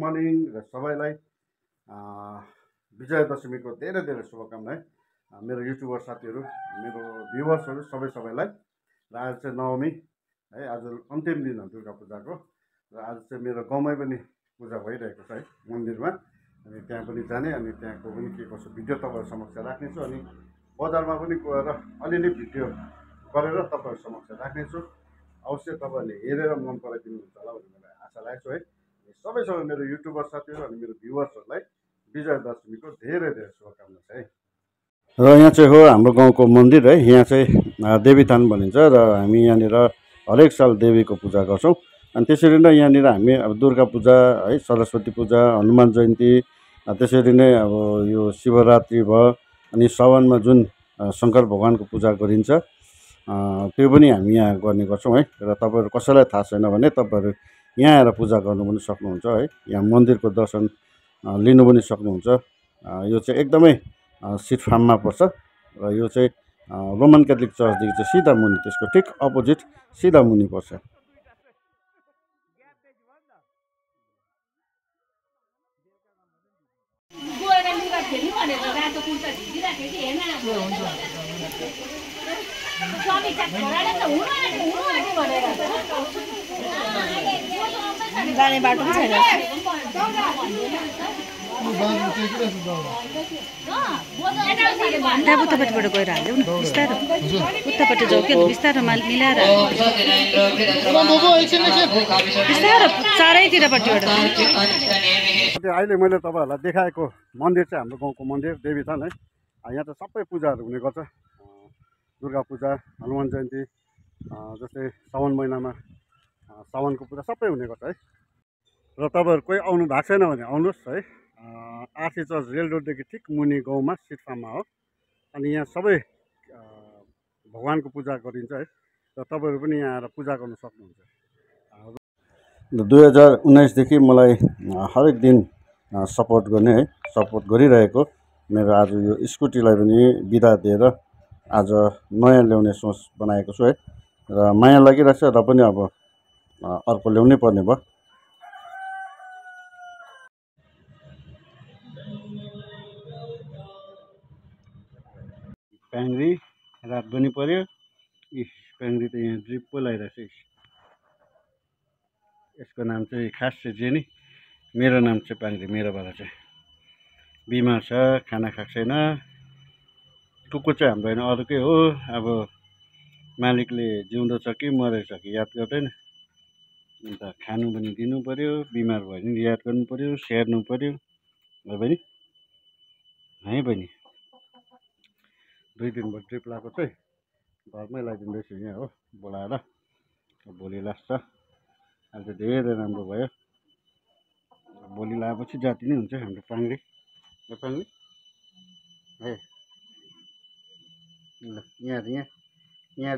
Morning र सबैलाई विजयादशमीको धेरै धेरै शुभकामना है। मेरो युट्युबर साथीहरू, मेरो भ्युवर्सहरू सबैलाई र आज चाहिँ नवमी है, आज अन्तिम दिन हो दुर्गा पूजाको र आज चाहिँ मेरो गाउँमै पनि पूजा भइरहेको छ है मन्दिरमा। अनि त्यहाँ पनि जाने, अनि त्यहाँको पनि के कसो भिडियो तपाईँहरू समक्ष राख्नेछु, अनि बजारमा पनि गएर अलिअलि भिडियो गरेर तपाईँहरू समक्ष राख्नेछु। अवश्य तपाईँहरूले हेरेर मन पराइदिनुहुन्छ होला भन्ने मलाई आशा लाग्छ है। सबै मेरो युट्युबर साथीहरू अनि मेरो भ्युवर्सहरूलाई विजयादशमीको धेरै धेरै शुभकामना छ है। र यहाँ चाहिँ हो हाम्रो गाउँको मन्दिर है। यहाँ चाहिँ देवीथान भनिन्छ र हामी यहाँनिर हरेक साल देवीको पूजा गर्छौँ। अनि त्यसरी नै यहाँनिर हामी अब दुर्गा पूजा है, सरस्वती पूजा, हनुमान जयन्ती, त्यसरी नै अब यो शिवरात्रि भयो, अनि साउनमा जुन शङ्कर भगवानको पूजा गरिन्छ त्यो पनि हामी यहाँ गर्ने गर्छौँ है। र तपाईँहरू कसैलाई थाहा छैन भने तपाईँहरू यहाँ आएर पूजा गर्नु पनि सक्नुहुन्छ है। यहाँ मन्दिरको दर्शन लिनु पनि सक्नुहुन्छ। यो चाहिँ एकदमै सिट फार्ममा पर्छ र यो चाहिँ रोमन क्याथोलिक चर्चदेखि चाहिँ सिधा मुनि, त्यसको ठिक अपोजिट सिधा मुनि पर्छ। जाने बाटो पनि छैन। त्यहाँ उतापट्टिबाट गएर हाल्यौँ न बिस्तारो, उतापट्टि जाऊ के बिस्तारो मिलाएर बिस्तारो चारैतिरपट्टिबाट। अहिले मैले तपाईँहरूलाई देखाएको मन्दिर चाहिँ हाम्रो गाउँको मन्दिर देवीथान है। यहाँ त सबै पूजाहरू हुने गर्छ, दुर्गा पूजा, हनुमान जयन्ती, जस्तै साउन महिनामा साउनको पूजा सबै हुने गर्छ है। र तपाईँहरू कोही आउनु भएको छैन भने आउनुहोस् है। आरसी चर्च रेल रोडदेखि ठिक मुनि गाउँमा सिट फार्ममा हो। अनि यहाँ सबै भगवानको पूजा गरिन्छ है, र तपाईँहरू पनि यहाँ आएर पूजा गर्नु सक्नुहुन्छ। 2019देखि मलाई हरेक दिन सपोर्ट गर्ने है, सपोर्ट गरिरहेको मेरो आज यो स्कुटीलाई पनि बिदा दिएर आज नयाँ ल्याउने सोच बनाएको छु है। र माया लागिरहेको छ, र पनि अब अर्को ल्याउनै पर्ने भयो। प्याङ्री रात पनि पर्यो। प्याङ्री त यहाँ ड्रिप पो लगाइरहेको छ। यसको नाम चाहिँ खास चाहिँ जेनी, मेरो नाम चाहिँ प्याङ्री। मेरोबाट चाहिँ बिमार छ, खाना खाएको छैन। कुकुर चाहिँ हाम्रो होइन, अरूकै हो। अब मालिकले जिउँदो छ कि मरेको छ कि याद गर्दैन। अन्त खानु पनि दिनु पऱ्यो, बिमार भयो भने याद गर्नु पऱ्यो, स्याहार्नु पऱ्यो। हो बहिनी, है बहिनी। 2 दिन भयो ड्रिप लगाएको चाहिँ, घरमै लगाइदिँदैछु यहाँ हो बोलाएर। भोलि लाग्छ। आज धेरै राम्रो भयो। भोलि लगाएपछि जाति नै हुन्छ हाम्रो प्याङ्री। प्याङ्री है ल, यहाँ यहाँ यहाँ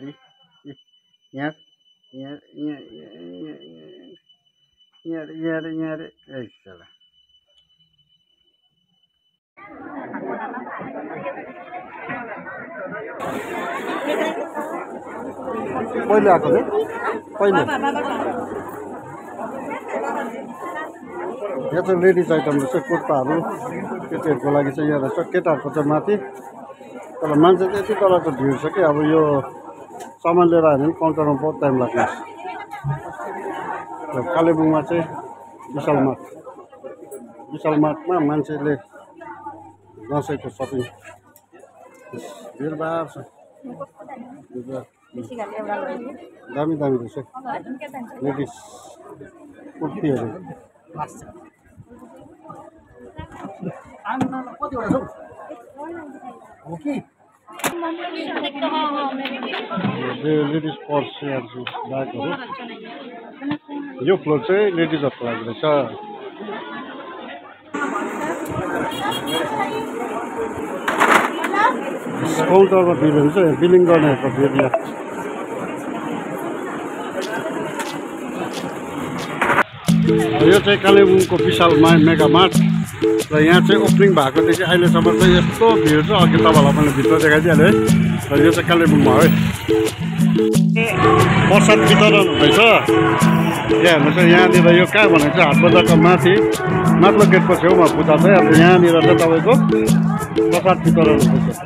यहाँ यहाँ यहाँ यहाँ यहाँ पहिले आएको है, पहिले यहाँ चाहिँ लेडिज आइटम रहेछ। कुर्ताहरू केटीहरूको लागि चाहिँ यहाँ रहेछ, केटाहरूको चाहिँ माथि। तर मान्छे चाहिँ यति तलको भिड छ कि अब यो सामान लिएर आयो भने काउन्टरमा बहुत टाइम लाग्छ। कालेबुङमा चाहिँ विशाल मार्टमा मान्छेले दसैँको सपिङ भिडभाड छ। दामी दामी रहेछ लेडिज कुर्तीहरू। लेडिज पर्स ब्यागहरू। यो फ्लोर चाहिँ लेडिजहरूको लागि रहेछ। काउन्टरमा भिड हुन्छ, बिलिङ गर्नेहरूको भिड यहाँ। यो चाहिँ कालेबुङको विशाल मेगा मार्ट र यहाँ चाहिँ ओपनिङ भएकोदेखि अहिलेसम्म चाहिँ यस्तो भिड छ। अघि तपाईँलाई मैले भित्र देखाइदिइहालेँ है। र यो चाहिँ कालेबुङमा है। प्रसाद वितरण हुँदैछ। यहाँ हेर्नुहोस् यहाँनिर यो कहाँ भनेको चाहिँ हाट बजारको माथिल्लो गेटको छेउमा पूजा छ। अब यहाँनिर चाहिँ तपाईँको प्रसाद वितरण हुँदैछ।